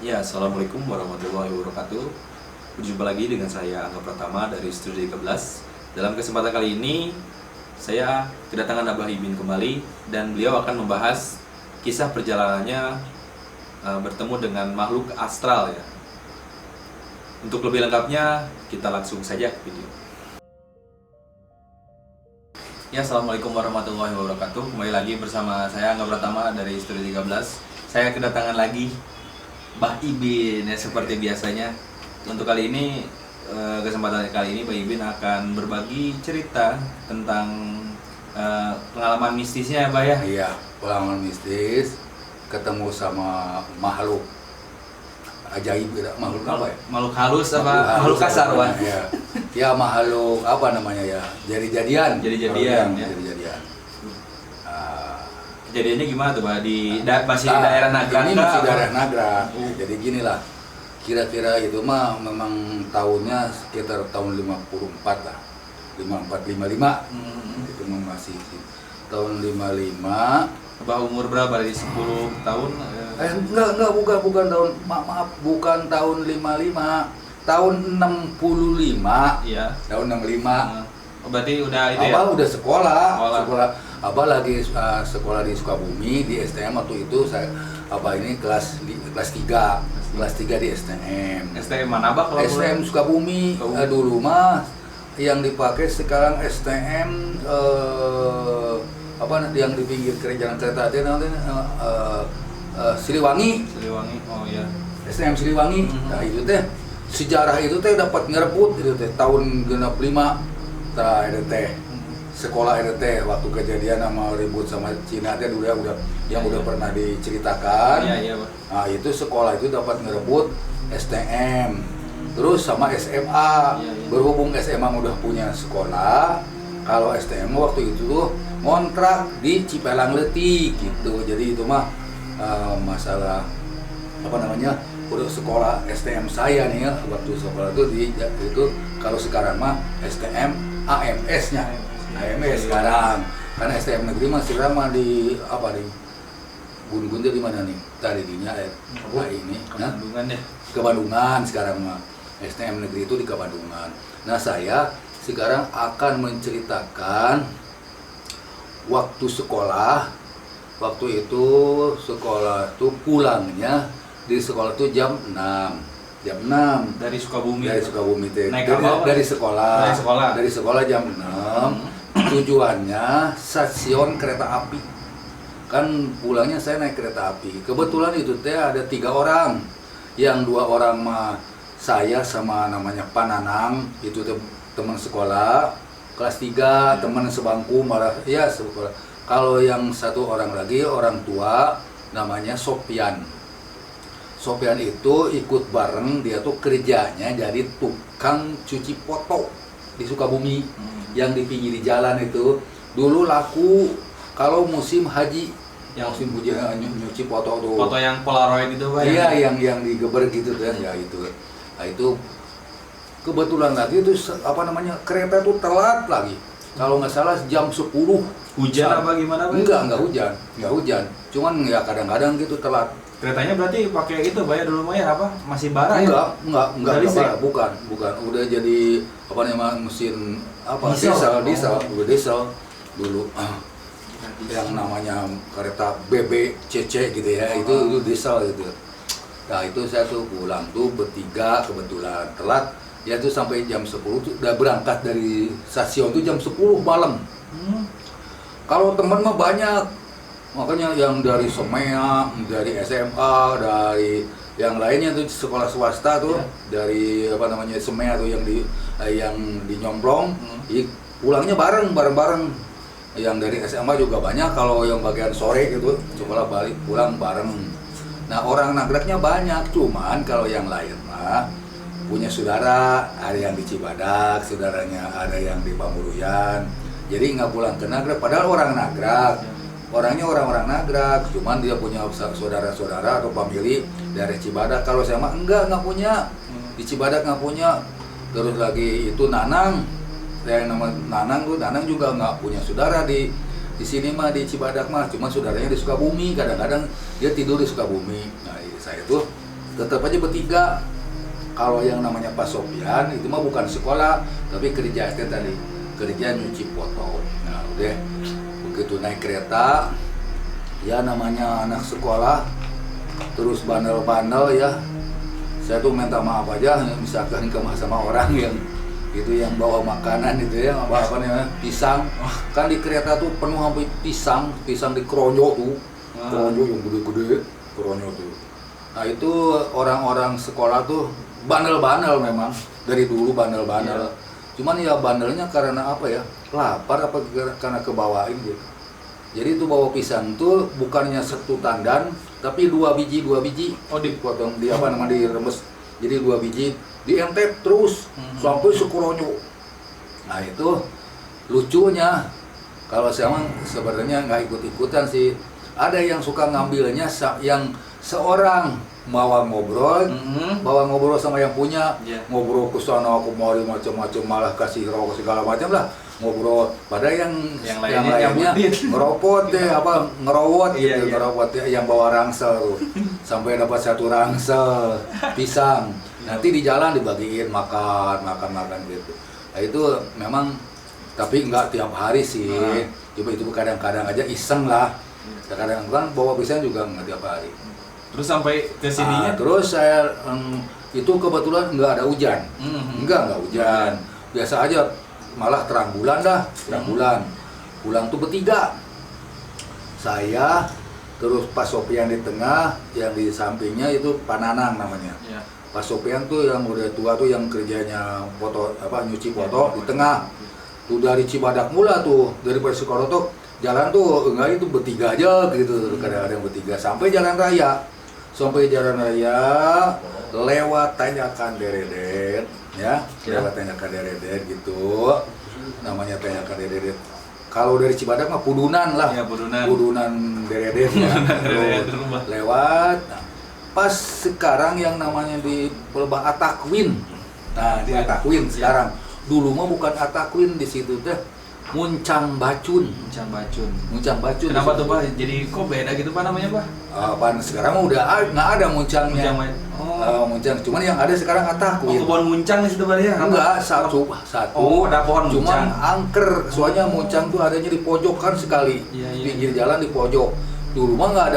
Ya, Assalamualaikum warahmatullahi wabarakatuh. Berjumpa lagi dengan saya Angga Pratama dari Studio 13. Dalam kesempatan kali ini, saya kedatangan Abah Ibin kembali dan beliau akan membahas kisah perjalanannya bertemu dengan makhluk astral ya. Untuk lebih lengkapnya, kita langsung saja ke video. Ya, Assalamualaikum warahmatullahi wabarakatuh. Kembali lagi bersama saya Angga Pratama dari Studio 13. Saya kedatangan lagi Mbah Ibin ya, seperti biasanya. Untuk kali ini, kesempatan kali ini Mbah Ibin akan berbagi cerita tentang pengalaman mistisnya ya, Mbah ya. Iya, pengalaman mistis, ketemu sama makhluk ajaib, makhluk apa ya? Makhluk halus apa makhluk kasar, Wan? Ya. Ya, makhluk apa namanya ya? Jadi-jadian. Jadi-jadian ya. Jadi-jadian. Kejadiannya gimana tuh, Mbah? Masih di daerah Nagrag? Ini masih daerah Nagrag. Jadi gini lah, kira-kira itu mah memang tahunnya sekitar tahun 54 lah, 54-55. Itu masih tahun 55. Mbah umur berapa? Dari 10 tahun? Enggak, bukan tahun, maaf, bukan tahun 55, tahun 65. Iya. Tahun 65. Berarti udah itu Abah ya? udah sekolah. Abah lagi sekolah di Sukabumi di STM waktu itu. Abah ini kelas 3 di STM. STM mana, Mbah? Kalau STM Sukabumi. Dulu mah yang dipakai sekarang STM apa yang di pinggir jalan kereta itu namanya Siliwangi. Siliwangi. Oh iya. STM Siliwangi. Nah itu teh sejarah itu teh dapat ngerebut itu teh tahun 65. Nah itu teh sekolah itu teh waktu kejadian sama ribut sama Cina teh udah yang udah pernah diceritakan. Iya, Pak. Nah itu sekolah itu dapat ngerebut STM. Terus sama SMA. Berhubung SMA udah punya sekolah, kalau STM waktu itu tuh ngontrak di Cipelang Letik gitu. Jadi itu mah masalah apa namanya, udah sekolah STM saya nih ya, waktu sekolah itu kalau sekarang mah STM AMS-nya. AMS sekarang. Karena STM negeri masih ramah di apa nih? Gun-gun di mana nih? Tadi dinya ini. Ke Bandungan ya. Ke Bandungan sekarang mah. STM negeri itu di Bandungan. Nah, saya sekarang akan menceritakan waktu sekolah. Waktu itu sekolah tuh pulangnya di sekolah tuh jam 6. Jam 6 Dari Sukabumi. dari Sukabumi teh. Naik kapal, Dari sekolah. Dari sekolah jam 6. Tujuannya stasiun kereta api. Kan pulangnya saya naik kereta api. Kebetulan itu teh ada 3 orang. Yang 2 orang mah saya sama namanya Pananang, itu teman sekolah kelas 3, teman sebangku malah ya sekolah. Kalau yang 1 orang lagi orang tua namanya Sopian. Sopian itu ikut bareng, dia tuh kerjanya jadi tukang cuci foto di Sukabumi. Yang di pinggir jalan itu dulu laku kalau musim haji, yang musim nyuci foto tuh. Foto yang Polaroid itu, Pak? Iya, yang digeber gitu kan ya itu. Nah itu kebetulan lagi itu apa namanya, kereta tuh telat lagi. Kalau nggak salah jam 10. Hujan apa gimana, Pak? Enggak hujan. Cuman ya kadang-kadang gitu telat. Keretanya berarti pakai itu, Pak ya, dulu mah ya apa? Masih bara ya? Enggak bara, bukan. Udah jadi apa namanya, mesin apa? Diesel dulu. Yang namanya kereta BBCC gitu ya, itu diesel gitu. Nah itu saya tuh pulang tuh bertiga, kebetulan telat ya tuh sampai jam 10 tuh udah berangkat dari stasiun tuh jam 10 malam. Kalau teman mah banyak, makanya yang dari Somea, dari SMA, dari yang lainnya tuh sekolah swasta tuh, dari apa namanya Somea tuh yang di Nyomblong, pulangnya bareng. Yang dari SMA juga banyak, kalau yang bagian sore gitu sekolah balik pulang bareng. Nah orang Nagragnya banyak, cuman kalau yang lain mah punya saudara, ada yang di Cibadak, saudaranya ada yang di Pamuruyan, jadi nggak pulang ke Nagrag, padahal orang Nagrag, orangnya orang-orang Nagrag, cuman dia punya saudara-saudara atau famili dari Cibadak. Kalau saya mah enggak punya, di Cibadak nggak punya. Terus lagi itu Nanang, yang nama Nanang juga nggak punya saudara di sini mah, di Cibadak mah, cuma saudaranya di Sukabumi. Kadang-kadang dia tidur di Sukabumi. Nah saya tuh tetap aja bertiga. Kalau yang namanya Pak Sofian itu mah bukan sekolah, tapi kerja itu tadi, kerja nyuci foto. Nah udah begitu naik kereta, ya namanya anak sekolah, terus bandel-bandel ya. Saya tuh minta maaf aja, misalkan sama orang yang itu yang bawa makanan itu ya, apa namanya pisang, kan di kereta tuh penuh sampai pisang di keronyo tuh, keronyo yang gede-gede, keronyo tuh. Nah itu orang-orang sekolah tuh bandel-bandel memang dari dulu bandel-bandel. Cuman ya bandelnya karena apa ya, lapar apa karena kebawain gitu. Jadi itu bawa pisang tuh bukannya satu tandan, tapi dua biji. Oh dipotong, di apa namanya diremes. Jadi 2 biji dientep terus sampai sekeronyo. Nah itu lucunya, kalau saya mah sebenarnya nggak ikut-ikutan sih. Ada yang suka ngambilnya yang seorang bawa ngobrol sama yang punya, ngobrol ke sana kemari macam-macam, malah kasih rokok segala macam lah, ngobrol. Pada yang lainnya ngeropot deh, apa ngerowot gitu, ngerowot yang bawa rangsel tuh. Sampai dapat 1 rangsel pisang. Nanti di jalan dibagiin makan gitu. Nah itu memang, tapi nggak tiap hari sih. Coba itu kadang-kadang aja iseng lah. Kadang-kadang bawa pisang juga nggak tiap hari. Terus sampai ke sininya? Terus saya itu kebetulan nggak ada hujan. Nggak hujan. Biasa aja, malah terang bulan dah, terang bulan. Pulang tuh bertiga. Saya, terus Pak Sofian di tengah, yang di sampingnya itu Pak Nanang namanya. Pak Sofian tuh yang udah tua tuh yang kerjanya foto nyuci foto di tengah. Tuh dari Cibadak mula tuh, dari Persikoro tuh jalan tuh enggak itu bertiga aja gitu, kadang-kadang bertiga sampai jalan raya. Sampai jalan raya lewat Tanjakan Deredet ya, lewat Tanjakan Deredet gitu. Namanya Tanjakan Deredet. Kalau dari Cibadak mah Pudunan lah. Ya, Pudunan Deredet ya. Lewat. Nah, pas sekarang yang namanya di Pelebah Atakwin. Nah, di Atakwin sekarang. Dulu mah bukan Atakwin, di situ teh Muncang Bacun. Kenapa tuh Pak? Jadi kok beda gitu Pak namanya Pak? Sekarang udah nggak ada muncangnya. Muncang. Cuman yang ada sekarang Atakwin. Pohon muncang di situ Pak ya? Enggak, satu. Oh, ada pohon muncang. Cuman angker. Soalnya muncang tuh adanya di pojokan sekali. Pinggir jalan di pojok. Dulu mah nggak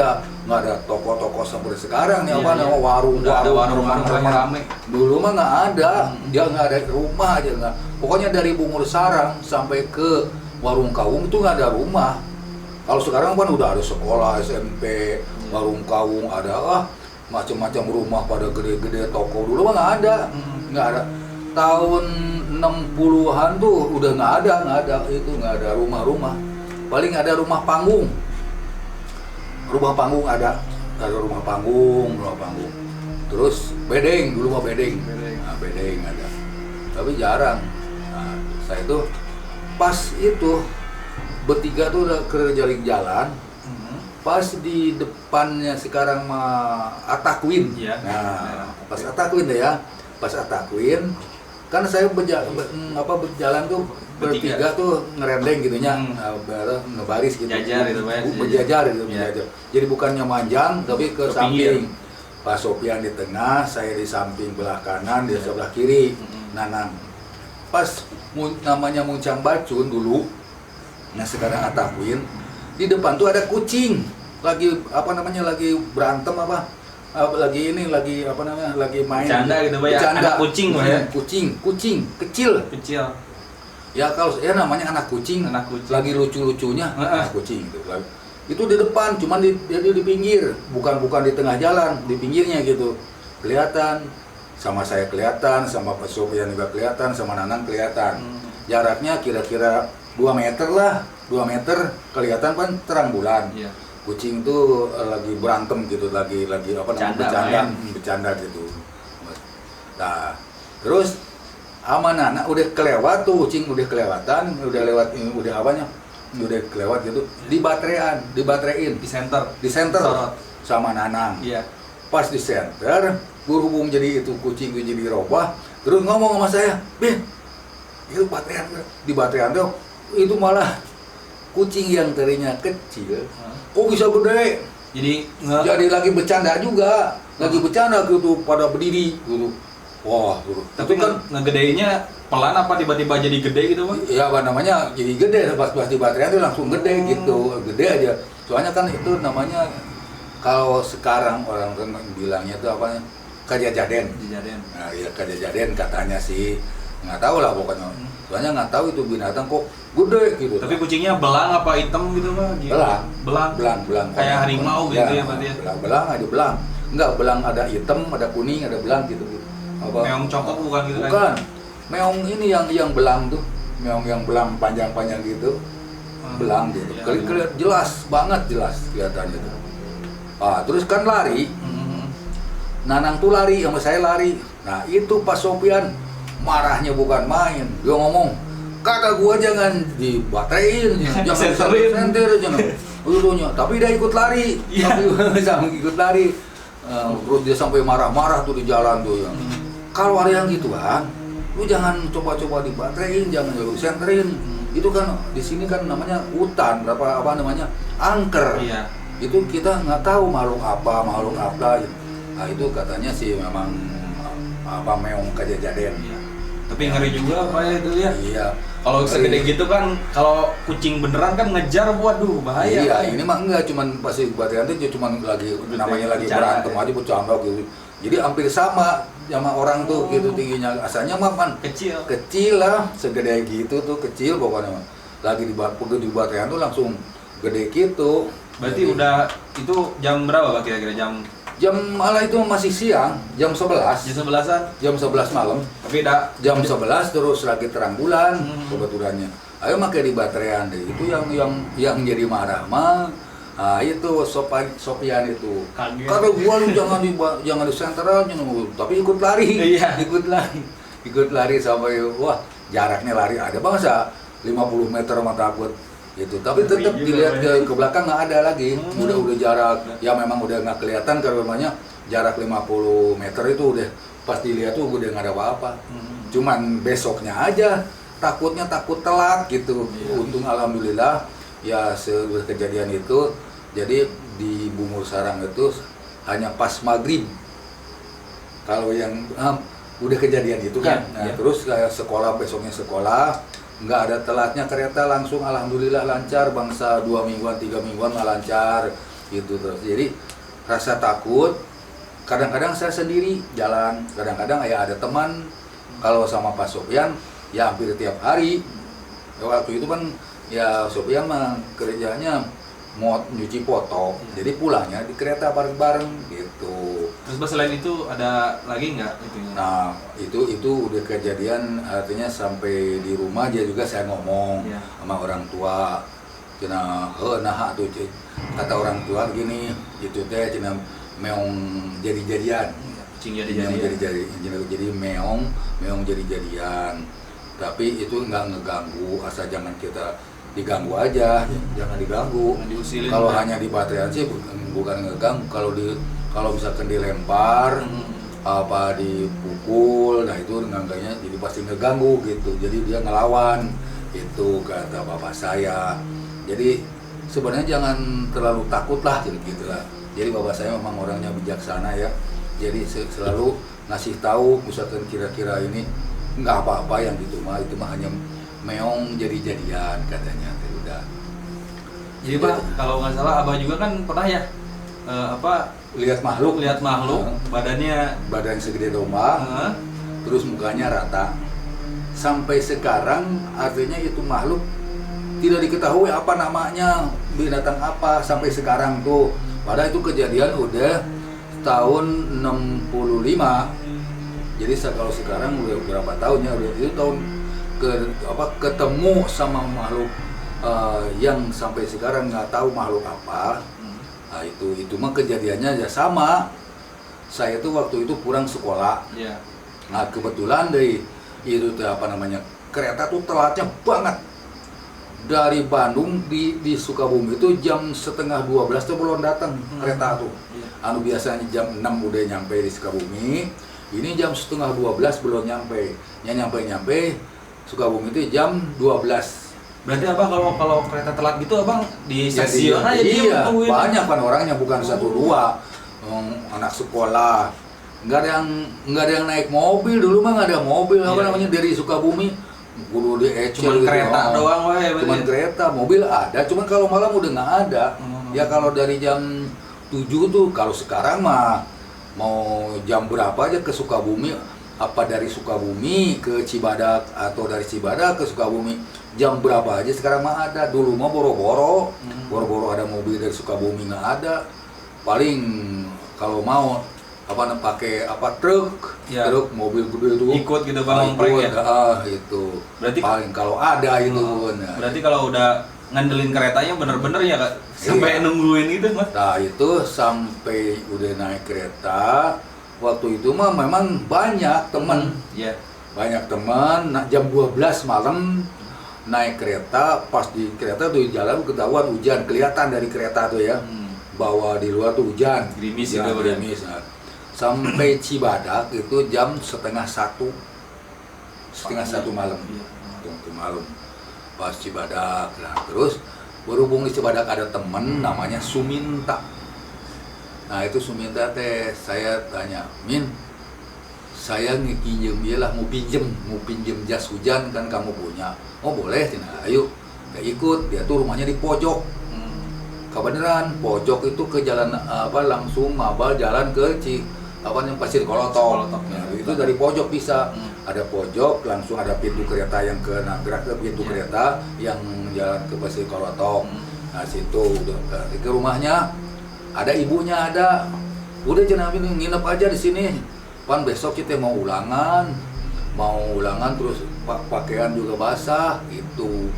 ada toko-toko seperti sekarang nih, warung rame. Dulu mah nggak ada, dia nggak ada rumah aja nggak. Pokoknya dari Bungur Sarang sampai ke Warung Kawung itu nggak ada rumah. Kalau sekarang kan udah ada sekolah, SMP, Warung Kawung, ada macam-macam rumah pada gede-gede toko. Dulu mah nggak ada. Tahun 60-an tuh udah nggak ada rumah-rumah. Paling ada rumah panggung. Rumah panggung ada rumah panggung. Terus bedeng, dulu mah bedeng. Nah, bedeng ada. Tapi jarang. Nah, saya tuh pas itu bertiga tuh udah ke jalan. Pas di depannya sekarang mah Atakwin. Nah, pas Atakwin deh ya. Pas Atakwin kan saya berjalan tuh bertiga tuh ngerendeng gitunya, ngebaris gitu, berjajar gitu. Jadi bukannya manjang tapi ke samping. Pak Sofian di tengah, saya di samping belah kanan, di sebelah kiri. Nanang. Pas namanya Muncang Bacun dulu, nah sekarang Atakwin, di depan tuh ada kucing, lagi berantem lagi main bercanda gitu Pak ya, anak kucing Pak ya, kucing kecil ya, kalau ya namanya anak kucing. Lagi lucu-lucunya anak kucing gitu. Itu di depan, cuman dia di pinggir, bukan di tengah jalan, di pinggirnya gitu. Kelihatan, sama saya kelihatan, sama Pak Sofian juga kelihatan, sama Nanang kelihatan. Jaraknya kira-kira 2 meter lah, 2 meter kelihatan kan terang bulan. Kucing tuh lagi berantem gitu, lagi bercanda gitu. Nah, terus sama Nana udah kelewat tuh, kucing udah kelewatan, udah kelewat gitu, dibaterein di center sama Nanang. Pas di center, berhubung jadi itu kucing itu jadi robah, terus ngomong sama saya, "Ben, itu baterean tuh, itu malah kucing yang tadinya kecil, kok bisa gede?" Jadi lagi bercanda juga, lagi bercanda gitu pada berdiri gitu. Wah, gitu. Tapi kan ngegedeinya pelan apa tiba-tiba jadi gede gitu, Bang? Ya apa namanya, jadi gede pas di baterai itu langsung gede gitu, gede aja. Soalnya kan itu namanya kalau sekarang orang kan bilangnya itu apa? Kajajaden. Nah, ya kajajaden katanya sih. Nggak tahu lah pokoknya. Soalnya nggak tahu itu binatang kok gede gitu. Tapi kucingnya belang apa hitam gitu, Bang? Belang. Kayak harimau gitu ya berarti ya. Belang aja belang. Enggak, belang ada hitam, ada kuning, ada belang gitu. Apa? Meong cokok bukan gitu kan? Bukan. Meong ini yang belang tuh. Meong yang belang panjang-panjang gitu. Belang gitu. Kelihatan jelas banget kelihatannya tuh. Ah, terus kan lari. Nanang tuh lari, sama saya lari. Nah, itu Pak Sofian marahnya bukan main. Dia ngomong, kata gua jangan dibaterin, jangan senter, jangan. Tapi dia ikut lari, ikut lari. Terus dia sampai marah-marah tuh di jalan tuh. Kalau ada yang gituan, lu jangan coba-coba dibaterin, jangan lu senterin. Itu kan di sini kan namanya hutan, apa namanya angker. Iya. Itu kita nggak tahu makhluk apa. Nah, itu katanya sih memang apa meong kajajaden. Iya. Tapi ngeri juga apa ya itu ya? Iya. Kalau segede gitu kan, kalau kucing beneran kan ngejar, waduh bahaya. Iya, kan? ini mah enggak, cuman pasti baterai itu cuman lagi namanya lagi berantem aja bercanda gitu. Jadi hampir sama orang tuh gitu tingginya. Asalnya mah kan kecil lah, segede gitu tuh kecil pokoknya. Lagi di baterai tuh langsung gede gitu. Berarti jadi, udah itu jam berapa Pak kira-kira jam malah itu masih siang, jam 11. Jam 11-an? Jam 11 malam. Tapi jam 11 terus lagi terang bulan kebetulannya. Ayo makai di baterai deh. Itu yang jadi marah mah. Nah, itu Sofian itu. Kata gua lu jangan di senteran, tapi ikut lari. Iya. Ikut lari sampai wah, jaraknya lari ada bangsa 50 meter mah takut. Gitu. Tapi tetap dilihat ke belakang nggak ada lagi, udah jarak, ya memang udah nggak kelihatan karena namanya jarak 50 meter itu udah pas dilihat tuh udah nggak ada apa-apa. Cuman besoknya aja takut telat gitu. Untung alhamdulillah ya kejadian itu, jadi di Bungur Sarang itu hanya pas maghrib. Kalau yang udah kejadian itu kan, terus kayak besoknya sekolah. Nggak ada telatnya kereta, langsung alhamdulillah lancar, bangsa 2 mingguan 3 mingguan nggak lancar gitu terus. Jadi rasa takut kadang-kadang saya sendiri jalan, kadang-kadang ya ada teman. Kalau sama Pak Sofian ya hampir tiap hari. Waktu itu kan ya Sofian mah kerjanya mau nyuci foto, jadi pulangnya di kereta bareng-bareng gitu. Terus selain itu ada lagi nggak itunya? Nah itu udah kejadian, artinya sampai di rumah dia juga saya ngomong sama orang tua, cina nah tuh kata orang tua gini, itu teh cina meong jadi-jadian, jadi meong jadi-jadian, tapi itu nggak ngeganggu, asal jangan kita diganggu aja, jangan diganggu. Kalau hanya di baterai sih bukan ngeganggu, kalau misalkan dilempar apa dipukul, nah itu enggaknya jadi pasti ngeganggu gitu. Jadi dia ngelawan itu kata bapak saya. Jadi sebenarnya jangan terlalu takut lah gitu lah. Jadi bapak saya memang orangnya bijaksana ya. Jadi selalu ngasih tahu misalkan kira-kira ini nggak apa-apa yang gitu mah, itu mah hanya meong jadi-jadian katanya. Udah. Jadi Pak, kalau nggak salah Abah juga kan pernah ya lihat makhluk, badan segede domba, terus mukanya rata. Sampai sekarang artinya itu makhluk tidak diketahui apa namanya, binatang apa sampai sekarang tuh. Padahal itu kejadian udah tahun 65. Jadi kalau sekarang udah berapa tahunnya, udah itu tahun ketemu sama makhluk yang sampai sekarang nggak tahu makhluk apa. Nah, itu mah kejadiannya ya sama. Saya tuh waktu itu pulang sekolah. Nah kebetulan dari itu kereta tuh telatnya banget. Dari Bandung di Sukabumi itu jam 11:30 tuh belum datang kereta tuh. Anu biasanya jam 6 udah nyampe di Sukabumi. Ini jam 11:30 belum nyampe. Nyampe Sukabumi itu jam 12 Berarti abang kalau kereta telat gitu abang di stasiun aja dia iya, nungguin. banyak kan orangnya, bukan satu dua. Anak sekolah, nggak ada yang naik mobil dulu mah, nggak ada mobil apa Iya. namanya dari Sukabumi kudu diecel Cuman kereta doang wae. Cuman kereta, mobil ada, cuman kalau malam udah nggak ada. Ya kalau dari jam 7 tuh, kalau sekarang mah mau jam berapa aja ke Sukabumi, apa dari Sukabumi ke Cibadak atau dari Cibadak ke Sukabumi, jam berapa aja sekarang mah ada. Dulu mah boro-boro ada mobil dari Sukabumi nggak ada. Paling kalau mau pakai truk, Ya. truk mobil gede itu Ikut gitu bang ngompreng ya. Itu. Berarti paling kalau ada itu. Nah, berarti kalau udah ngandelin keretanya bener-bener ya Kak, sampai Iya. nungguin gitu mas. Nah itu sampai udah naik kereta, waktu itu mah memang banyak teman, Iya. banyak teman. Nah, jam 12 malam naik kereta, pas di kereta tuh jalan ketahuan hujan, kelihatan dari kereta tuh ya, bahwa di luar tuh hujan, Gerimis ya, gitu, gerimis. Nah, sampai Cibadak itu jam setengah satu malam, Iya. itu malam. Pas Cibadak, nah terus berhubung di Cibadak ada temen namanya Suminta. Nah itu Suminta teh, saya tanya, Min, saya ngekinjem dia lah, mau pinjem jas hujan kan kamu punya. Oh boleh, cina, ayo, ya ikut. Dia tuh rumahnya di pojok. Kebenaran pojok itu ke jalan langsung mabal jalan ke Pasir Kolotok. Nah, itu dari pojok bisa. Ada pojok, langsung ada pintu kereta yang ke Nagrag, ke pintu kereta yang jalan ke Pasir Kolotok. Nah situ udah ke rumahnya, ada ibunya ada. Udah jangan nginep aja di sini. Pan besok kita mau ulangan terus pakaian juga basah itu.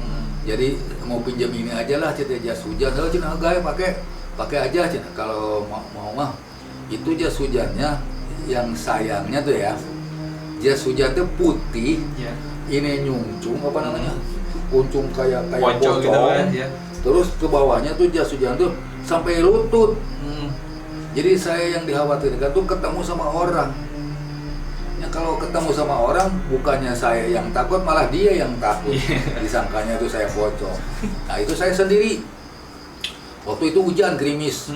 Jadi mau pinjam ini aja lah, cita jas hujan. Kalau cina gaya pakai aja cina. Kalau mau mah itu jas hujannya, yang sayangnya tuh ya, jas hujan tuh putih. Iya. Ini nyungcung apa namanya? Kuncung kayak Pocong gitu kan ya. Terus ke bawahnya tuh jas hujan tuh sampai lutut. Jadi saya yang dikhawatirkan tuh ketemu sama orang. Ya kalau ketemu sama orang, bukannya saya yang takut, malah dia yang takut. Disangkanya tuh saya pocong. Nah itu saya sendiri. Waktu itu hujan gerimis.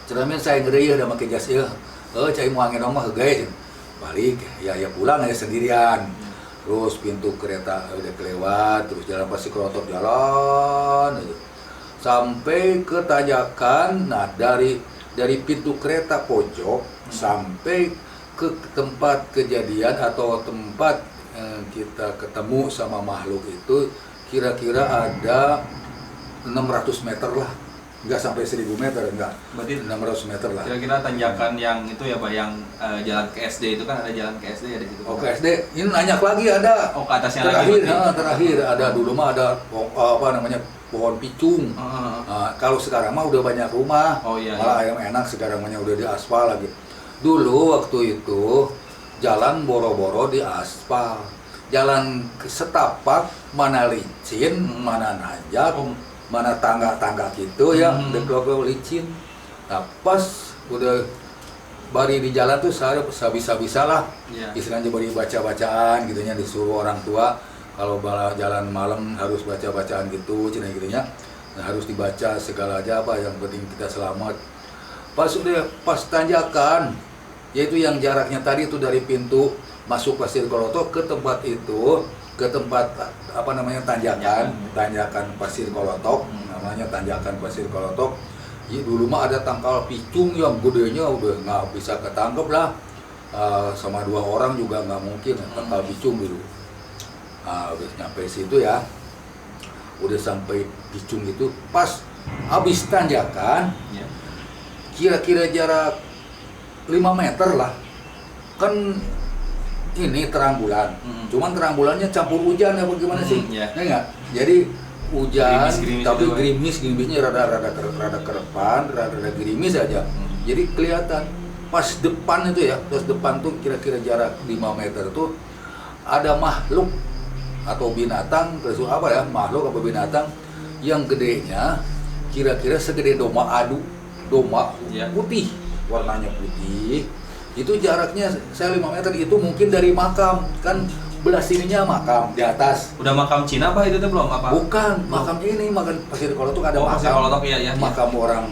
Ceramin saya ngeri udah pakai jas ya. Cai mau angin omah guys. Balik ya pulang aja sendirian. Terus pintu kereta udah kelewat, terus jalan Pasir Kolotok jalan aja. Sampai ke tanjakan. Nah dari pintu kereta pojok sampai ke tempat kejadian atau tempat kita ketemu sama makhluk itu kira-kira ada 600 meter lah, nggak sampai 1000 meter, enggak. Berarti 600 meter lah. kira-kira tanjakan yang itu ya Pak, yang jalan ke SD itu kan, ada jalan ke SD ya di situ. Oke SD, ini nanyak lagi ada. Oh, ke atasnya terakhir, lagi. terakhir ada dulu mah ada pohon picung. Nah, kalau sekarang mah udah banyak rumah, Oh, iya, malah yang enak sekarang mah udah di aspal lagi. Dulu waktu itu jalan boro-boro di aspal, jalan setapak, mana licin, mana nanjak, mana tangga-tangga gitu ya, dek licin. Nah pas udah bari di jalan tuh saya bisa lah, istilahnya bari baca-bacaan gitunya, disuruh orang tua kalau jalan malam harus baca-bacaan gitu, cina gitunya. Nah, harus dibaca segala aja apa yang penting kita selamat. Pas tanjakan, yaitu yang jaraknya tadi itu dari pintu masuk Pasir Kolotok ke tempat itu, ke tempat tanjakan Pasir Kolotok, namanya tanjakan Pasir Kolotok. Ya, dulu mah ada tangkal picung yang gedenya udah nggak bisa ketangkep lah, sama 2 orang juga nggak mungkin tangkal picung dulu. Udah nyampe situ ya, udah sampai picung itu, pas habis tanjakan, kira-kira jarak 5 meter lah, kan ini terang bulan, cuman terang bulannya campur hujan ya bagaimana sih? Enggak, jadi hujan Gerimis tapi gitu, gerimisnya rada kerepan, rada gerimis aja. Jadi kelihatan pas depan itu ya, pas depan tuh kira-kira jarak 5 meter tuh ada makhluk atau binatang, makhluk atau binatang yang gedenya kira-kira segede domba putih, warnanya putih. Itu jaraknya saya 5 meter, itu mungkin dari makam, kan belah sininya makam di atas. Udah makam Cina apa itu tuh belum apa? Bukan, makam ini, makam Pasir Kolotok ada Pasir makam. Kolotok, iya. Makam orang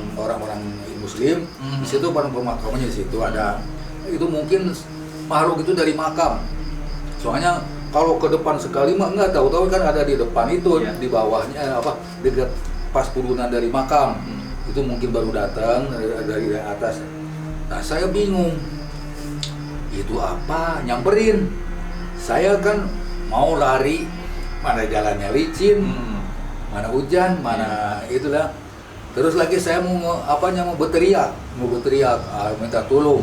Muslim. Di situ pemakamannya di situ ada. Itu mungkin makhluk itu dari makam. Soalnya kalau ke depan sekali mah nggak tahu kan ada di depan itu, di bawahnya dekat pas turunan dari makam. Itu mungkin baru datang dari atas. Nah, saya bingung. Itu apa? Nyamperin. Saya kan mau lari, mana jalannya licin, mana hujan, mana itulah. Terus lagi saya mau berteriak, minta tolong.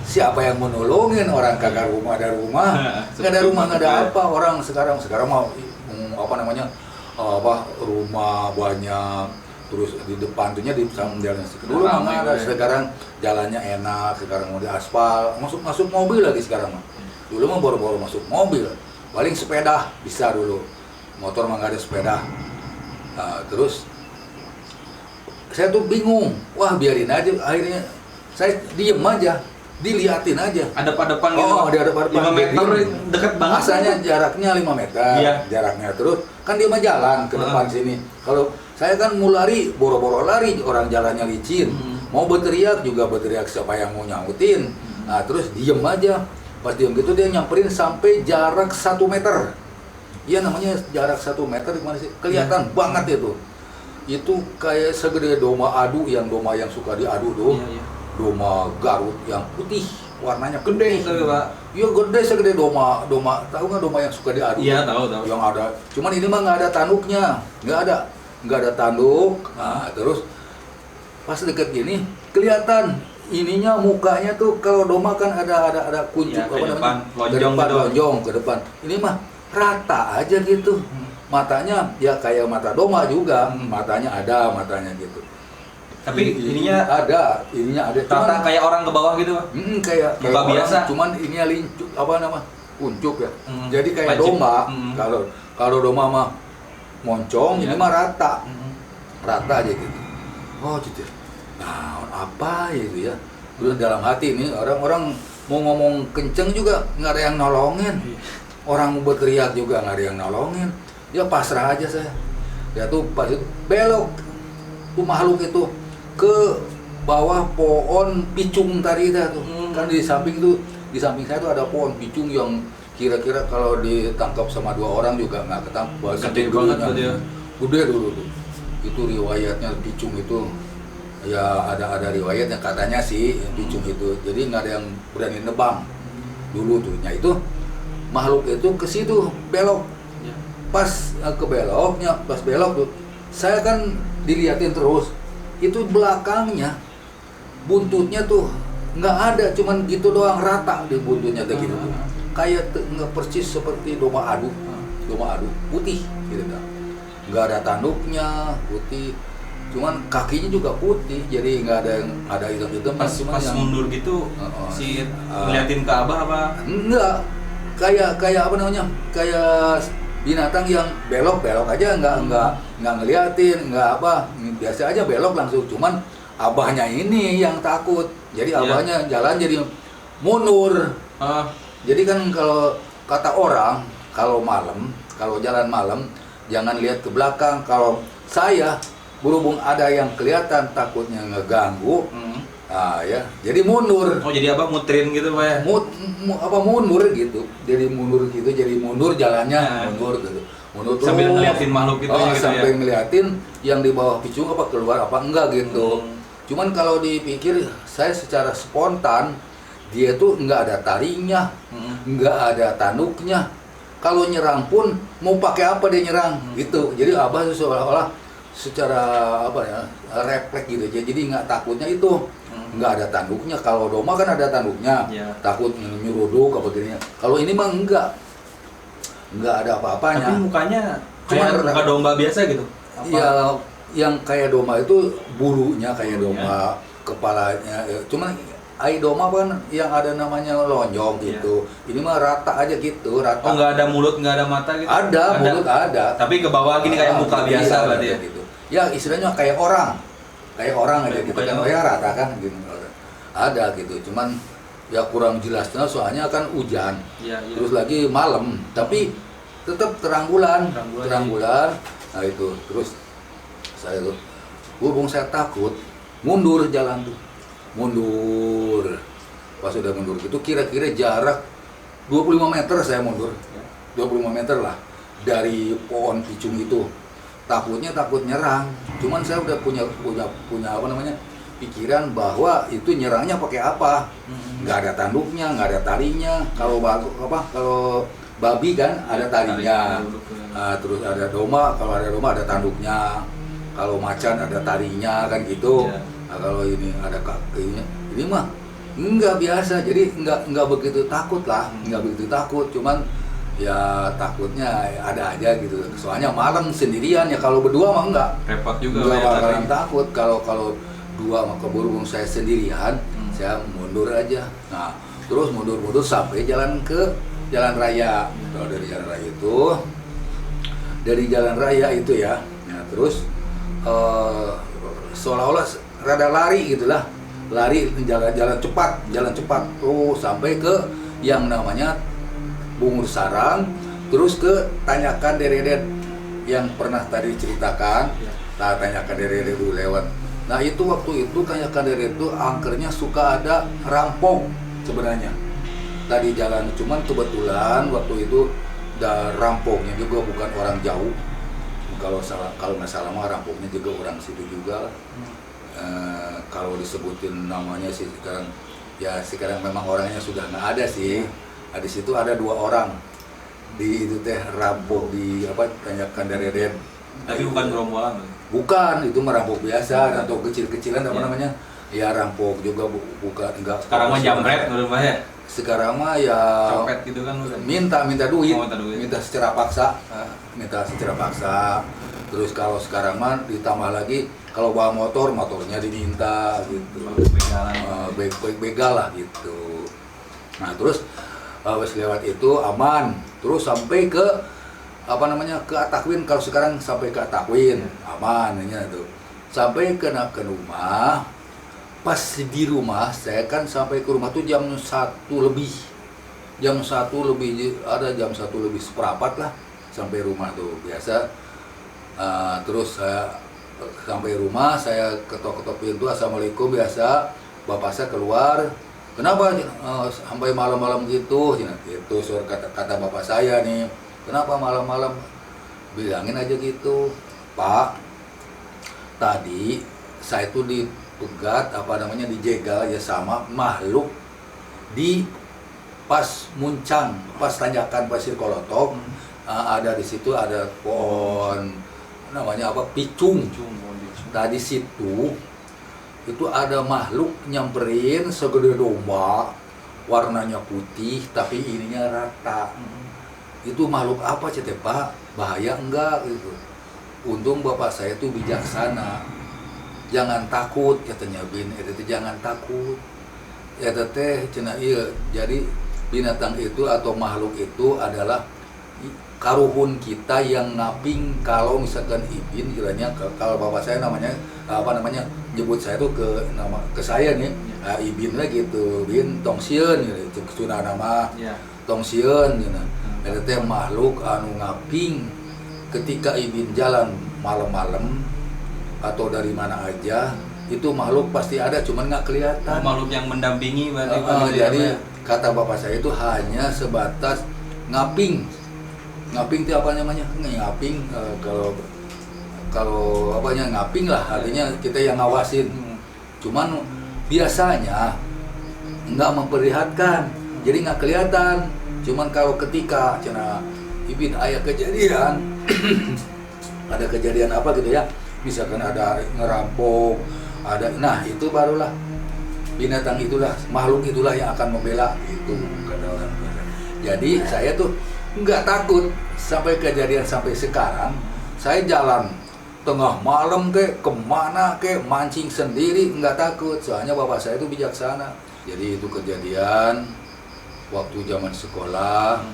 Siapa yang mau nolongin? Orang kagak rumah, ada rumah, nggak ada apa. Orang sekarang mau rumah banyak, terus di depan tuhnya di jalan dulu ada. Sekarang jalannya enak, sekarang mau di aspal, masuk mobil lagi sekarang mah. Dulu mah baru masuk mobil, paling sepeda bisa dulu, motor mah nggak ada sepeda. Nah, terus saya tuh bingung, wah biarin aja, akhirnya saya diem aja, diliatin aja. Hadap-hadapan gitu. Oh, di hadap-hadapan. 5 meter dekat banget. Asalnya jaraknya 5 meter. Iya. Jaraknya terus kan dia mah jalan ke depan sini. Kalau saya kan mau lari, boro-boro lari, orang jalannya licin. Mau berteriak juga berteriak siapa yang mau nyautin. Nah, terus diem aja. Pas diem gitu dia nyamperin sampai jarak 1 meter. Iya namanya jarak 1 meter gimana sih? Kelihatan banget itu. Itu kayak segede domba adu yang suka diadu tuh. Iya. Domba Garut yang putih, warnanya Gede itu, Pak. Iya gede segede domba. Tahu nggak domba yang suka diadu? Iya, tahu. Yang ada. Cuman ini mah nggak ada tanduknya, nggak ada tanduk. Nah, terus pas deket gini kelihatan ininya mukanya tuh kalau domba kan ada kuncup Iya, lonjong ke depan. Ini mah rata aja gitu. Matanya ya kayak mata domba juga, matanya gitu. Tapi ininya ada. rata kayak orang ke bawah gitu, Pak. Kayak Muka biasa. Cuman ininya lincuk kuncup ya. Jadi kayak Wajib. domba. Kalau domba mah moncong, ini mah rata. Rata aja gitu. Oh gitu. Nah, apa itu ya? Terus dalam hati ini orang-orang mau ngomong kenceng juga nggak ada yang nolongin. Orang mau berteriak juga nggak ada yang nolongin. Ya pasrah aja saya. Ya tuh pas itu belok tuh makhluk itu ke bawah pohon picung tadi tuh. Kan di samping saya tuh ada pohon picung yang kira-kira kalau ditangkap sama 2 orang juga nggak ketangkap. Gede banget tuh dia. Gede dulu tuh. Itu riwayatnya picung itu ya ada riwayatnya katanya sih picung itu. Jadi nggak ada yang berani nebang dulu tuh. Nah itu makhluk itu ke situ belok. Pas belok tuh saya kan diliatin terus. Itu belakangnya buntutnya tuh nggak ada, cuman gitu doang rata di buntutnya kayak gitu tuh. Kayak nggak persis seperti domba adu putih gitu kan. Nggak ada tanduknya putih, cuman kakinya juga putih, jadi nggak ada hitam-hitam. Pas mundur gitu si ngeliatin ke Abah apa? Enggak, kayak apa namanya, kayak binatang yang belok aja nggak ngeliatin, nggak apa, biasa aja belok langsung. Cuman abahnya ini yang takut, jadi abahnya jalan jadi mundur. Jadi kan kalau kata orang kalau jalan malam jangan lihat ke belakang. Kalau saya berhubung ada yang kelihatan takutnya ngeganggu, jadi mundur. Oh jadi Abah muterin gitu Pak ya? Mundur gitu. Jadi mundur jalannya, mundur gitu. Mundur terus. Sambil ngeliatin makhluk gitu ya gitu sambil ya? ngeliatin yang di bawah picung keluar apa enggak gitu. Cuman kalau dipikir saya secara spontan, dia tuh enggak ada taringnya, enggak ada tanduknya. Kalau nyerang pun mau pakai apa dia nyerang gitu. Jadi Abah seolah-olah secara refleks gitu aja. Jadi nggak takutnya itu. Nggak ada tanduknya. Kalau domba kan ada tanduknya, takut nyuruduk apa gini. Kalau ini mah nggak ada apa-apanya. Tapi mukanya kayak muka domba biasa gitu? Iya, yang kayak domba itu bulunya kayak domba, kepalanya. Cuman domba kan yang ada namanya lonjong gitu. Ini mah rata aja gitu, rata. Oh nggak ada mulut, nggak ada mata gitu? Ada, mulut ada. Tapi ke bawah gini kayak muka biasa berarti ya? Gitu. Ya istilahnya kayak orang aja gitu kan, ya rata kan gitu. Ada gitu, cuman ya kurang jelasnya soalnya kan hujan. Iya, iya. Terus lagi malam, tapi tetap terang bulan. Nah itu, terus saya tuh, hubung saya takut, mundur jalan tuh, mundur. Pas udah mundur gitu, kira-kira jarak 25 meter saya mundur, 25 meter lah dari pohon picung itu. Takut nyerang, cuman saya udah punya apa namanya pikiran bahwa itu nyerangnya pakai apa? Nggak ada tanduknya, nggak ada talinya. Kalau babi kan ada talinya. Nah, terus ada domba, kalau ada domba ada tanduknya. Kalau macan ada talinya kan gitu. Nah, kalau ini ada kakinya. Ini mah nggak biasa, jadi nggak begitu takut lah, nggak begitu takut. Cuman ya takutnya ada aja gitu. Soalnya malam sendirian ya, kalau berdua mah enggak. Repot juga. Nggak bakalan takut. Kalau dua maka berhubung saya sendirian, saya mundur aja. Nah, terus mundur sampai jalan raya. Kalau dari jalan raya itu ya, nah, terus seolah-olah rada lari gitulah, jalan cepat, sampai ke yang namanya Bungur Sarang, terus ke Tanyakan Deredet yang pernah tadi ceritakan. Nah, Tanyakan Deredet dulu lewat. Nah itu waktu itu Tanyakan Deredet itu angkernya suka ada rampok sebenarnya. Tadi jalan, cuman kebetulan waktu itu rampoknya juga bukan orang jauh. Kalau nggak salah mah rampoknya juga orang situ juga. Kalau disebutin namanya sih sekarang memang orangnya sudah nggak ada sih. Nah, di situ ada 2 orang di itu teh rampok di Tanyakan Deredet. Tapi bukan gerombolan. Bukan, itu merampok biasa atau kecil-kecilan namanya. Ya rampok juga bukan enggak. Sekarang mah jamret menurut saya. Sekarang mah ya copet gitu kan udah. Minta duit. Duit. Minta secara paksa. Terus kalau sekarang mah ditambah lagi kalau bawa motornya diminta gitu. Begal lah gitu. Nah, terus habis lewat itu aman. Terus sampai ke ke Atakwin. Kalau sekarang sampai ke Atakwin aman tuh. Sampai ke rumah. Pas di rumah saya kan sampai ke rumah tuh jam 1 lebih. Jam 1 lebih, ada jam 1 lebih seperempat lah sampai rumah tuh biasa. Terus saya sampai rumah, saya ketok-ketok pintu, assalamualaikum biasa. Bapak saya keluar. Kenapa sampai malam-malam gitu? Itu suara kata bapak saya nih. Kenapa malam-malam? Bilangin aja gitu, Pak. Tadi saya tuh dipegat dijegal ya sama makhluk di pas Muncang, pas Tanjakan Pasir Kolotok. Ada di situ ada pohon picung. Tadi situ itu ada makhluk nyamperin segede domba, warnanya putih tapi ininya rata. Itu makhluk apa Pak? Bahaya enggak gitu. Untung bapak saya itu bijaksana. Jangan takut katanya Bin, jangan takut. Ya teteh cenah iya. Jadi binatang itu atau makhluk itu adalah karuhun kita yang ngaping. Kalau misalkan Ibin kiranya kalau bapak saya namanya nyebut saya tuh ke saya nih, Ibin lah gitu, Bin Tongsieun gitu, sunah nama Tongsieun gitu. Eta teh makhluk anu ngaping ketika Ibin jalan malam-malam atau dari mana aja, itu makhluk pasti ada, cuman nggak kelihatan. Makhluk yang mendampingi berarti. Jadi kata bapak saya itu hanya sebatas ngaping. Ngaping itu apa namanya? Ngaping kalau ngaping lah, artinya kita yang ngawasin. Cuman biasanya nggak memperlihatkan, jadi nggak kelihatan. Cuman kalau ketika Ibin aya kejadian ada kejadian apa gitu ya, misalkan ada ngerampok, nah itu barulah binatang itulah, makhluk itulah yang akan membela itu kata orang. Jadi saya tuh nggak takut sampai kejadian sampai sekarang. Saya jalan tengah malam kemana mancing sendiri nggak takut, soalnya bapak saya itu bijaksana. Jadi itu kejadian waktu zaman sekolah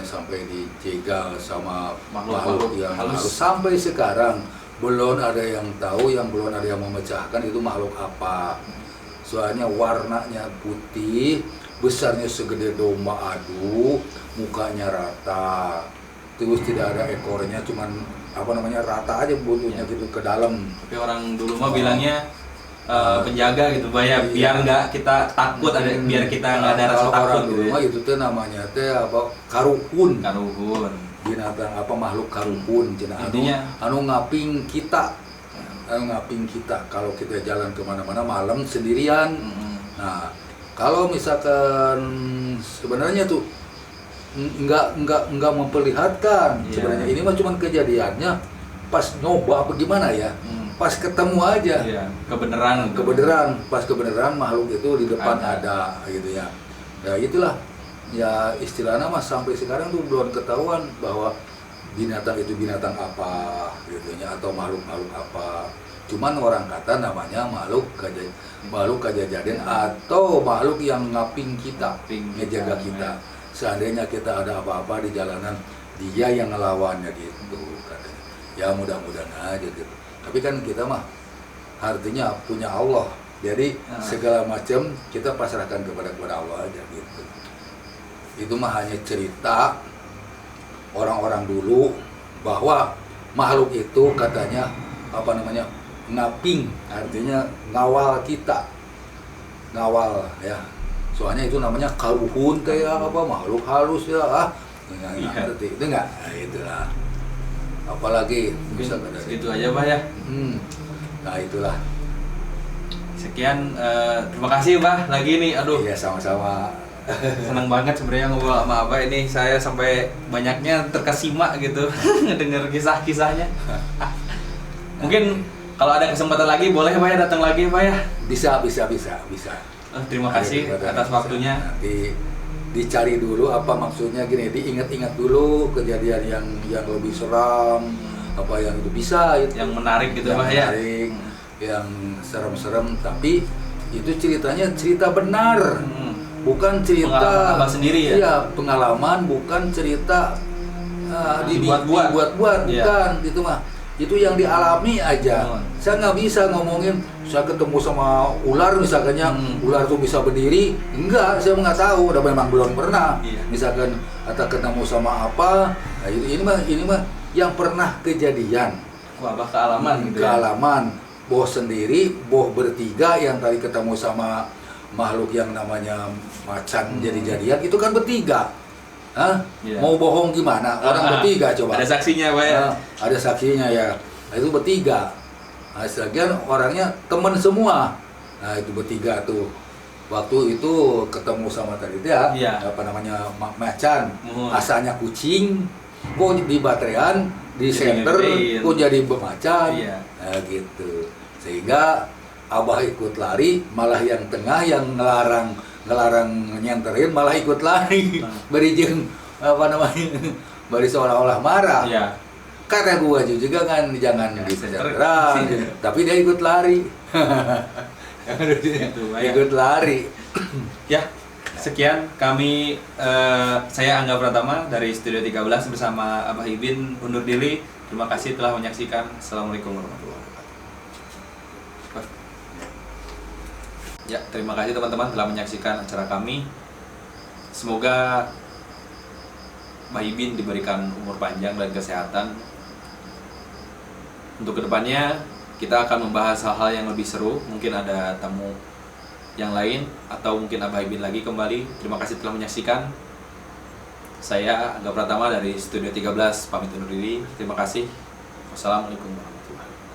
sampai dijegal sama makhluk yang halus. Sampai sekarang belum ada yang tahu, belum ada yang memecahkan itu makhluk apa. Soalnya warnanya putih, besarnya segede domba adu, mukanya rata, terus tidak ada ekornya, cuman rata aja buntutnya gitu ke dalam. Tapi orang dulu mah bilangnya penjaga gitu, Pak, biar nggak kita takut, biar kita nggak ada rasa takut orang gitu. dulu mah itu tuh namanya teh karuhun. Karuhun. Binatang makhluk karuhun, Intinya anu ngaping kita. Ngaping kita kalau kita jalan kemana-mana malam sendirian. Nah, kalau misalkan sebenarnya tuh nggak memperlihatkan. Sebenarnya ini mah cuma kejadiannya pas nyoba bagaimana ya. Pas ketemu aja. Iya, kebenaran. Pas kebenaran makhluk itu di depan ada gitu ya. Ya itulah. Ya istilahnya mah sampai sekarang tuh belum ketahuan bahwa binatang itu binatang apa gitu ya, atau makhluk apa. Cuman orang kata namanya makhluk kejadian atau makhluk yang ngaping kita, ngejaga kita. Seandainya kita ada apa-apa di jalanan, dia yang ngelawannya gitu katanya. Ya mudah-mudahan aja gitu. Tapi kan kita mah artinya punya Allah. Jadi segala macam kita pasrahkan kepada Allah aja gitu. Itu mah hanya cerita orang-orang dulu bahwa makhluk itu katanya ngaping, artinya ngawal kita, ngawal ya. Soalnya itu namanya karuhun kayak makhluk halus ya ngerti itu nggak? Nah, itulah. Apalagi bisa ada gitu aja, Pak ya. Nah itulah. Sekian, terima kasih, Pak. Lagi nih, aduh. Iya sama-sama. Senang banget sebenarnya ngobrol sama Abah ini. Saya sampai banyaknya terkesima gitu ngedenger kisah-kisahnya. Mungkin kalau ada kesempatan lagi boleh Pak ya datang lagi Pak ya? Bisa. Terima kasih atas waktunya. Nanti dicari dulu apa maksudnya gini, diingat-ingat dulu kejadian yang lebih seram, apa yang itu bisa itu. Yang menarik gitu Pak ya? Menarik, yang serem-serem, tapi itu ceritanya cerita benar. Bukan cerita pengalaman Abah sendiri ya? Iya, pengalaman, bukan cerita dibuat-buat, bukan itu mah. Itu yang dialami aja. Saya nggak bisa ngomongin saya ketemu sama ular misalkannya, ular tuh bisa berdiri. Enggak, saya nggak tahu, udah memang belum pernah. Misalkan atau ketemu sama apa, nah ini mah yang pernah kejadian. Wah, Abah kealaman gitu ya? Kealaman, boh sendiri, boh bertiga yang tadi ketemu sama makhluk yang namanya macan jadi-jadian itu kan bertiga. Mau bohong gimana? Orang bertiga coba. Ada saksinya Pak ya? Ada saksinya ya. Nah, itu bertiga. Nah, sebagian orangnya teman semua. Nah itu bertiga tuh. Waktu itu ketemu sama tadi dia, macan. Asalnya kucing, kok di bateran, di center, kok jadi macan. Nah gitu. Sehingga Abah ikut lari, malah yang tengah yang ngelarang nyenterin malah ikut lari. Berijeng bari seolah-olah marah. Kata gua juga kan jangan disenterang, tapi dia ikut lari. Ikut lari. Ya, sekian kami, saya Angga Pratama dari Studio 13 bersama Abah Ibin undur diri. Terima kasih telah menyaksikan. Assalamualaikum warahmatullahi wabarakatuh. Ya, terima kasih teman-teman telah menyaksikan acara kami. Semoga Mbah Ibin diberikan umur panjang dan kesehatan. Untuk kedepannya kita akan membahas hal-hal yang lebih seru. Mungkin ada tamu yang lain atau mungkin Abah Ibin lagi kembali. Terima kasih telah menyaksikan. Saya Angga Pratama dari Studio 13 pamit undur diri. Terima kasih. Wassalamualaikum warahmatullahi wabarakatuh.